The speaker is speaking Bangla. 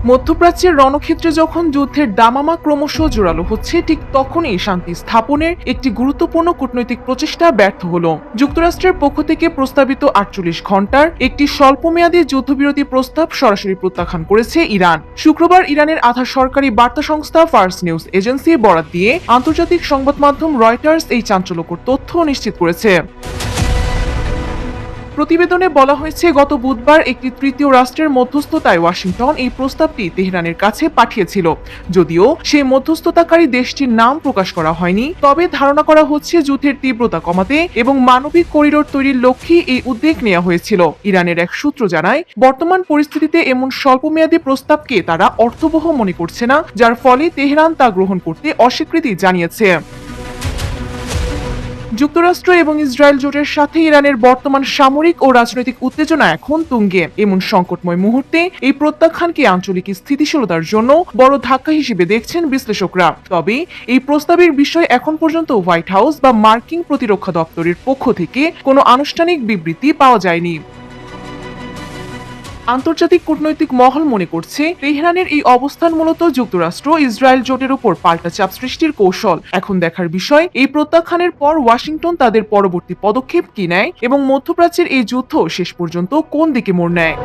মধ্যপ্রাচ্যের রণক্ষেত্রে যখন যুদ্ধের দামামা ক্রমশ জোরালো হচ্ছে, ঠিক তখনই শান্তি স্থাপনের একটি গুরুত্বপূর্ণ কূটনৈতিক প্রচেষ্টা ব্যর্থ হলো। যুক্তরাষ্ট্রের পক্ষ থেকে প্রস্তাবিত ৪৮ ঘন্টার একটি স্বল্পমেয়াদী যুদ্ধবিরতি প্রস্তাব সরাসরি প্রত্যাখ্যান করেছে ইরান। শুক্রবার ইরানের আধা সরকারি বার্তা সংস্থা ফার্স নিউজ এজেন্সি বরাত দিয়ে আন্তর্জাতিক সংবাদ মাধ্যম রয়টার্স এই চাঞ্চল্যকর তথ্য নিশ্চিত করেছে। প্রতিবেদনে বলা হয়েছে, গত বুধবার একটি তৃতীয় রাষ্ট্রের মধ্যস্থতায় ওয়াশিংটন এই প্রস্তাবটি তেহরানের কাছে পাঠিয়েছিল। যদিও সেই মধ্যস্থতাকারী দেশটির নাম প্রকাশ করা হয়নি, তবে ধারণা করা হচ্ছে যুদ্ধের তীব্রতা কমাতে এবং মানবিক করিডোর তৈরির লক্ষ্যে এই উদ্যোগ নেওয়া হয়েছিল। ইরানের এক সূত্র জানায়, বর্তমান পরিস্থিতিতে এমন স্বল্পমেয়াদী প্রস্তাবকে তারা অর্থবহ মনে করছে না, যার ফলে তেহরান তা গ্রহণ করতে অস্বীকৃতি জানিয়েছে। যুক্তরাষ্ট্র এবং ইসরায়েল জোটের সাথে ইরানের বর্তমান সামরিক ও রাজনৈতিক উত্তেজনা এখন তুঙ্গে। এমন সংকটময় মুহূর্তে এই প্রত্যাখ্যানকে আঞ্চলিক স্থিতিশীলতার জন্য বড় ধাক্কা হিসেবে দেখছেন বিশ্লেষকরা। তবে এই প্রস্তাবের বিষয়ে এখন পর্যন্ত হোয়াইট হাউস বা মার্কিন প্রতিরক্ষা দপ্তরের পক্ষ থেকে কোনো আনুষ্ঠানিক বিবৃতি পাওয়া যায়নি। আন্তর্জাতিক কূটনৈতিক মহল মনে করছে, তেহরানের এই অবস্থান মূলত যুক্তরাষ্ট্র ইসরায়েল জোটের উপর পাল্টা চাপ সৃষ্টির কৌশল। এখন দেখার বিষয়, এই প্রত্যাখ্যানের পর ওয়াশিংটন তাদের পরবর্তী পদক্ষেপ কি নেয় এবং মধ্যপ্রাচ্যের এই যুদ্ধ শেষ পর্যন্ত কোন দিকে মোড় নেয়।